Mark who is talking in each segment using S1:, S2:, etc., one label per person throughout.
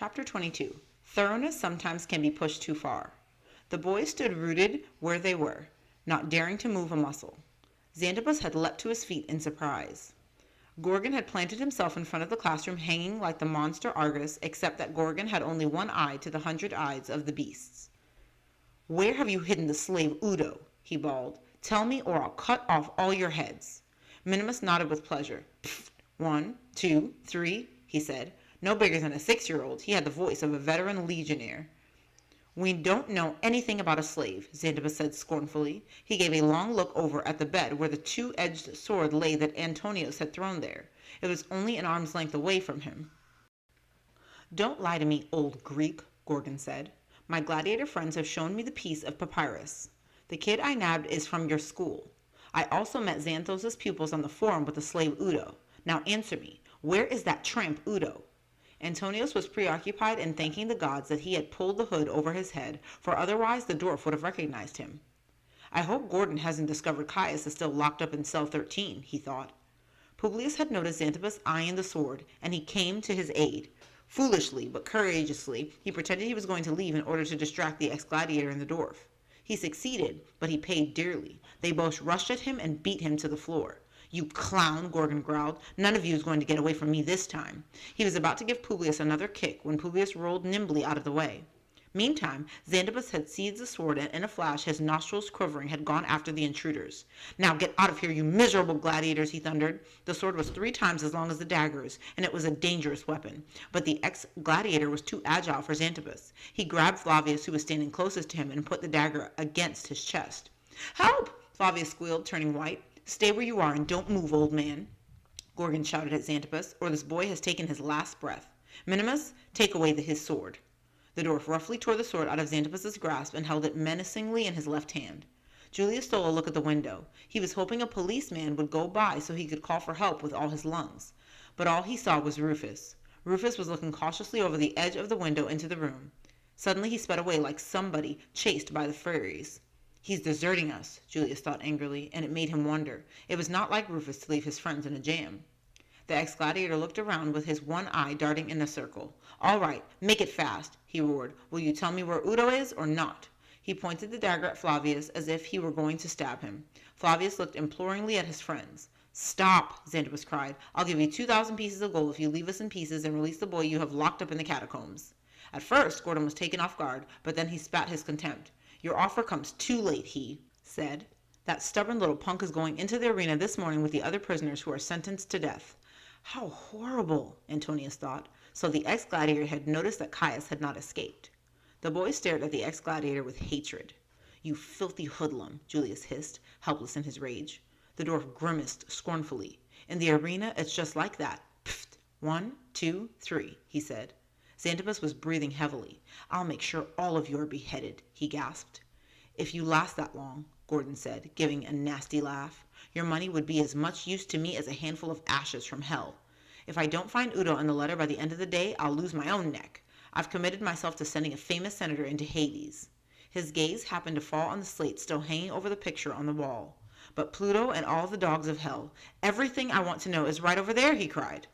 S1: Chapter 22. Thoroughness sometimes can be pushed too far. The boys stood rooted where they were, not daring to move a muscle. Xanthippus had leapt to his feet in surprise. Gorgon had planted himself in front of the classroom, hanging like the monster Argus, except that Gorgon had only one eye to the 100 eyes of the beasts. "Where have you hidden the slave Udo?" he bawled. "Tell me, or I'll cut off all your heads." Minimus nodded with pleasure. "Pfft, 1, 2, 3, he said. No bigger than a 6-year-old. He had the voice of a veteran legionnaire. "We don't know anything about a slave," Xanthippus said scornfully. He gave a long look over at the bed where the 2-edged sword lay that Antonius had thrown there. It was only an arm's length away from him. "Don't lie to me, old Greek," Gorgon said. "My gladiator friends have shown me the piece of papyrus. The kid I nabbed is from your school. I also met Xanthos' pupils on the forum with the slave Udo. Now answer me, where is that tramp Udo?" Antonius was preoccupied in thanking the gods that he had pulled the hood over his head, for otherwise the dwarf would have recognized him. "I hope Gordon hasn't discovered Caius is still locked up in cell 13, he thought. Publius had noticed Xanthippus eyeing the sword, and he came to his aid. Foolishly, but courageously, he pretended he was going to leave in order to distract the ex-gladiator and the dwarf. He succeeded, but he paid dearly. They both rushed at him and beat him to the floor. "You clown," Gorgon growled. "None of you is going to get away from me this time." He was about to give Publius another kick when Publius rolled nimbly out of the way. Meantime, Xanthippus had seized the sword, and in a flash, his nostrils quivering, had gone after the intruders. "Now get out of here, you miserable gladiators," he thundered. The sword was 3 times as long as the daggers, and it was a dangerous weapon. But the ex-gladiator was too agile for Xanthippus. He grabbed Flavius, who was standing closest to him, and put the dagger against his chest. "Help!" Flavius squealed, turning white. "Stay where you are and don't move, old man," Gorgon shouted at Xanthippus, "or this boy has taken his last breath. Minimus, take away his sword." The dwarf roughly tore the sword out of Xantippus's grasp and held it menacingly in his left hand. Julius stole a look at the window. He was hoping a policeman would go by so he could call for help with all his lungs. But all he saw was Rufus. Rufus was looking cautiously over the edge of the window into the room. Suddenly he sped away like somebody chased by the fairies. "He's deserting us," Julius thought angrily, and it made him wonder. It was not like Rufus to leave his friends in a jam. The ex-gladiator looked around with his one eye darting in a circle. "All right, make it fast," he roared. "Will you tell me where Udo is or not?" He pointed the dagger at Flavius as if he were going to stab him. Flavius looked imploringly at his friends. "Stop," Xanthippus cried. "I'll give you 2,000 pieces of gold if you leave us in pieces and release the boy you have locked up in the catacombs." At first, Gordon was taken off guard, but then he spat his contempt. "Your offer comes too late," he said. "That stubborn little punk is going into the arena this morning with the other prisoners who are sentenced to death." How horrible, Antonius thought. So the ex-gladiator had noticed that Caius had not escaped. The boy stared at the ex-gladiator with hatred. "You filthy hoodlum," Julius hissed, helpless in his rage. The dwarf grimaced scornfully. "In the arena, it's just like that. Pfft, 1, 2, 3, he said. Xanthippus was breathing heavily. "I'll make sure all of you are beheaded," he gasped. "If you last that long," Gordon said, giving a nasty laugh, "your money would be as much use to me as a handful of ashes from hell. If I don't find Udo in the letter by the end of the day, I'll lose my own neck. I've committed myself to sending a famous senator into Hades." His gaze happened to fall on the slate still hanging over the picture on the wall. "But Pluto and all the dogs of hell, everything I want to know is right over there," he cried.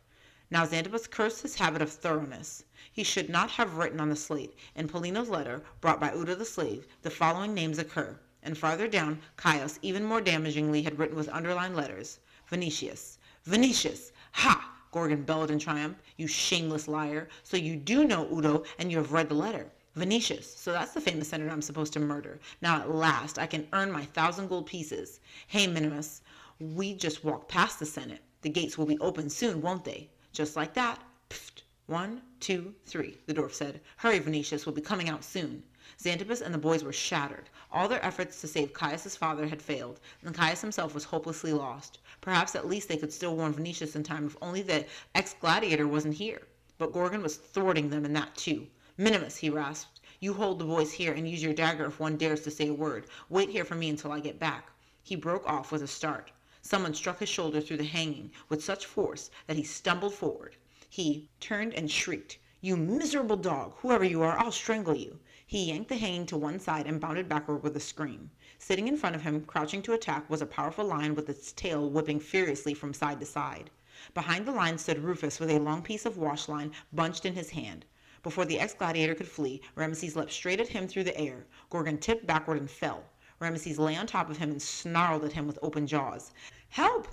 S1: Now Xanthippus cursed his habit of thoroughness. He should not have written on the slate, in Polino's letter, brought by Udo the slave, the following names occur, and farther down, Caius, even more damagingly, had written with underlined letters, Vinicius. "Vinicius! Ha!" Gorgon bellowed in triumph. "You shameless liar. So you do know Udo, and you have read the letter. Vinicius, so that's the famous senator I'm supposed to murder. Now at last I can earn my 1,000 gold pieces. Hey, Minimus, we just walked past the Senate. The gates will be open soon, won't they?" "Just like that. Pfft. 1, 2, 3, the dwarf said. "Hurry, Vinicius, will be coming out soon." Xanthippus and the boys were shattered. All their efforts to save Caius's father had failed, and Caius himself was hopelessly lost. Perhaps at least they could still warn Vinicius in time if only the ex-gladiator wasn't here. But Gorgon was thwarting them in that too. "Minimus," he rasped, "you hold the boys here and use your dagger if one dares to say a word. Wait here for me until I get back." He broke off with a start. Someone struck his shoulder through the hanging with such force that he stumbled forward. He turned and shrieked, "You miserable dog! Whoever you are, I'll strangle you!" He yanked the hanging to one side and bounded backward with a scream. Sitting in front of him, crouching to attack, was a powerful lion with its tail whipping furiously from side to side. Behind the lion stood Rufus with a long piece of wash line bunched in his hand. Before the ex-gladiator could flee, Ramesses leapt straight at him through the air. Gorgon tipped backward and fell. Ramesses lay on top of him and snarled at him with open jaws. "Help!"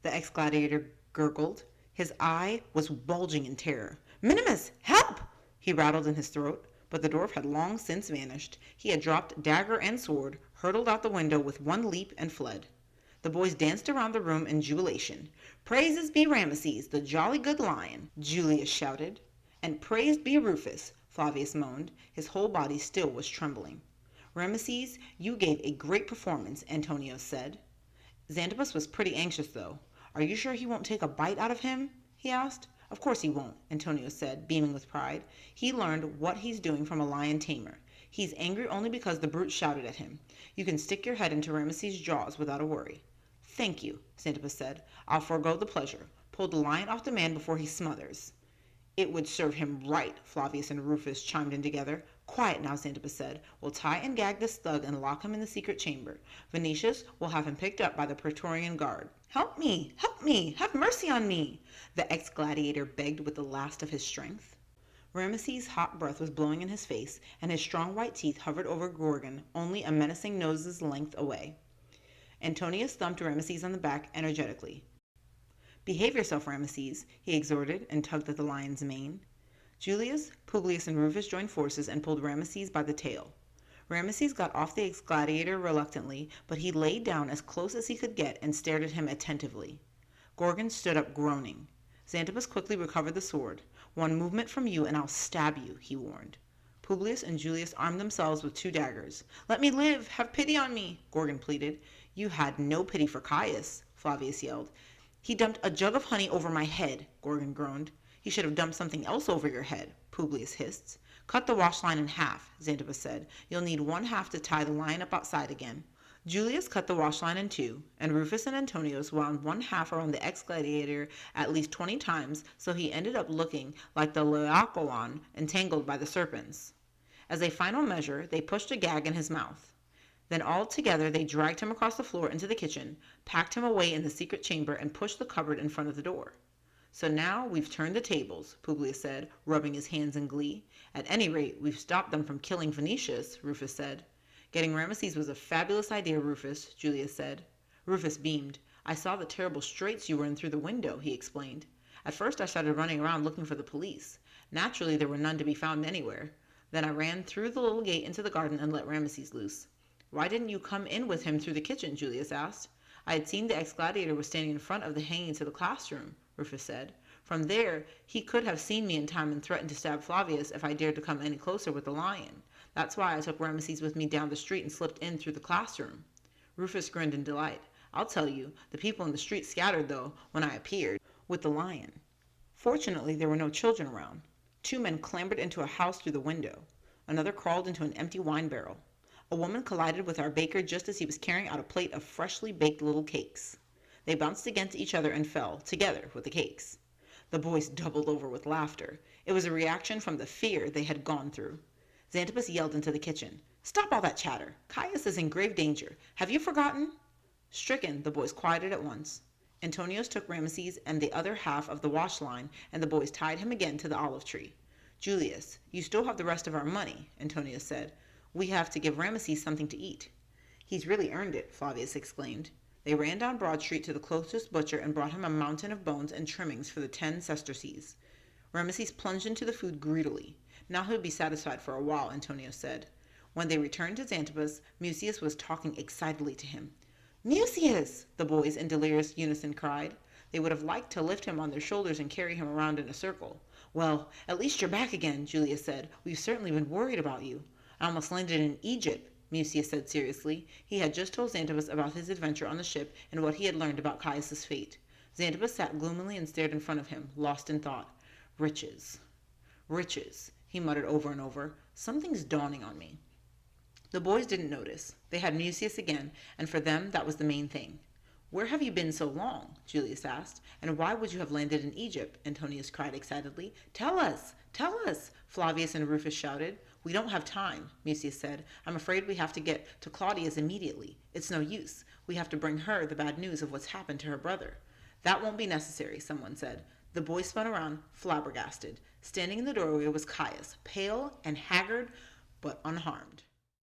S1: the ex-gladiator gurgled. His eye was bulging in terror. "Minimus, help!" he rattled in his throat. But the dwarf had long since vanished. He had dropped dagger and sword, hurtled out the window with one leap, and fled. The boys danced around the room in jubilation. "Praises be Ramesses, the jolly good lion," Julius shouted. "And praised be Rufus," Flavius moaned. His whole body still was trembling. "Ramesses, you gave a great performance," Antonio said. Xanthippus was pretty anxious, though. "Are you sure he won't take a bite out of him?" he asked. "Of course he won't," Antonio said, beaming with pride. "He learned what he's doing from a lion tamer. He's angry only because the brute shouted at him. You can stick your head into Ramesses' jaws without a worry." "Thank you," Xanthippus said. "I'll forego the pleasure. Pull the lion off the man before he smothers." "It would serve him right," Flavius and Rufus chimed in together. "Quiet now," Xanthippus said. "We'll tie and gag this thug and lock him in the secret chamber. Venetius will have him picked up by the Praetorian Guard." "Help me! Help me! Have mercy on me!" the ex-gladiator begged with the last of his strength. Ramesses' hot breath was blowing in his face, and his strong white teeth hovered over Gorgon, only a menacing nose's length away. Antonius thumped Ramesses on the back energetically. "Behave yourself, Ramesses," he exhorted, and tugged at the lion's mane. Julius, Publius, and Rufus joined forces and pulled Ramesses by the tail. Ramesses got off the ex-gladiator reluctantly, but he laid down as close as he could get and stared at him attentively. Gorgon stood up groaning. Xanthippus quickly recovered the sword. "One movement from you and I'll stab you," he warned. Publius and Julius armed themselves with 2 daggers. "Let me live! Have pity on me!" Gorgon pleaded. "You had no pity for Caius," Flavius yelled. "He dumped a jug of honey over my head," Gorgon groaned. "He should have dumped something else over your head," Publius hissed. "Cut the wash line in half," Xanthippus said. "You'll need 1/2 to tie the lion up outside again." Julius cut the wash line in 2, and Rufus and Antonius wound 1/2 around the ex-gladiator at least 20 times, so he ended up looking like the Laocoon entangled by the serpents. As a final measure, they pushed a gag in his mouth. Then all together they dragged him across the floor into the kitchen, packed him away in the secret chamber, and pushed the cupboard in front of the door. "So now we've turned the tables," Publius said, rubbing his hands in glee. "At any rate, we've stopped them from killing Venetius," Rufus said. "Getting Ramesses was a fabulous idea, Rufus," Julius said. Rufus beamed. "I saw the terrible straits you were in through the window," he explained. "At first I started running around looking for the police. Naturally, there were none to be found anywhere. Then I ran through the little gate into the garden and let Ramesses loose." "Why didn't you come in with him through the kitchen?" Julius asked. "I had seen the ex-gladiator was standing in front of the hanging to the classroom," Rufus said. "From there, he could have seen me in time and threatened to stab Flavius if I dared to come any closer with the lion. That's why I took Ramesses with me down the street and slipped in through the classroom." Rufus grinned in delight. "I'll tell you, the people in the street scattered, though, when I appeared with the lion. Fortunately, there were no children around. 2 men clambered into a house through the window. Another crawled into an empty wine barrel. A woman collided with our baker just as he was carrying out a plate of freshly baked little cakes. They bounced against each other and fell, together, with the cakes." The boys doubled over with laughter. It was a reaction from the fear they had gone through. Xanthippus yelled into the kitchen. "Stop all that chatter! Caius is in grave danger. Have you forgotten?" Stricken, the boys quieted at once. Antonius took Ramesses and the other half of the wash line, and the boys tied him again to the olive tree. "Julius, you still have the rest of our money," Antonius said. "We have to give Ramesses something to eat." "He's really earned it," Flavius exclaimed. They ran down Broad Street to the closest butcher and brought him a mountain of bones and trimmings for the 10 sesterces. Ramesses plunged into the food greedily. "Now he'll be satisfied for a while," Antonio said. When they returned to Xanthippus, Mucius was talking excitedly to him. "Mucius!" the boys in delirious unison cried. They would have liked to lift him on their shoulders and carry him around in a circle. "Well, at least you're back again," Julius said. "We've certainly been worried about you." "I almost landed in Egypt," Mucius said seriously. He had just told Xanthippus about his adventure on the ship and what he had learned about Caius's fate. Xanthippus sat gloomily and stared in front of him, lost in thought. "Riches. Riches," he muttered over and over. "Something's dawning on me." The boys didn't notice. They had Mucius again, and for them that was the main thing. "Where have you been so long?" Julius asked. "And why would you have landed in Egypt?" Antonius cried excitedly. "Tell us! Tell us!" Flavius and Rufus shouted. "We don't have time," Mucius said. "I'm afraid we have to get to Claudia's immediately. It's no use. We have to bring her the bad news of what's happened to her brother." "That won't be necessary," someone said. The boy spun around, flabbergasted. Standing in the doorway was Caius, pale and haggard, but unharmed.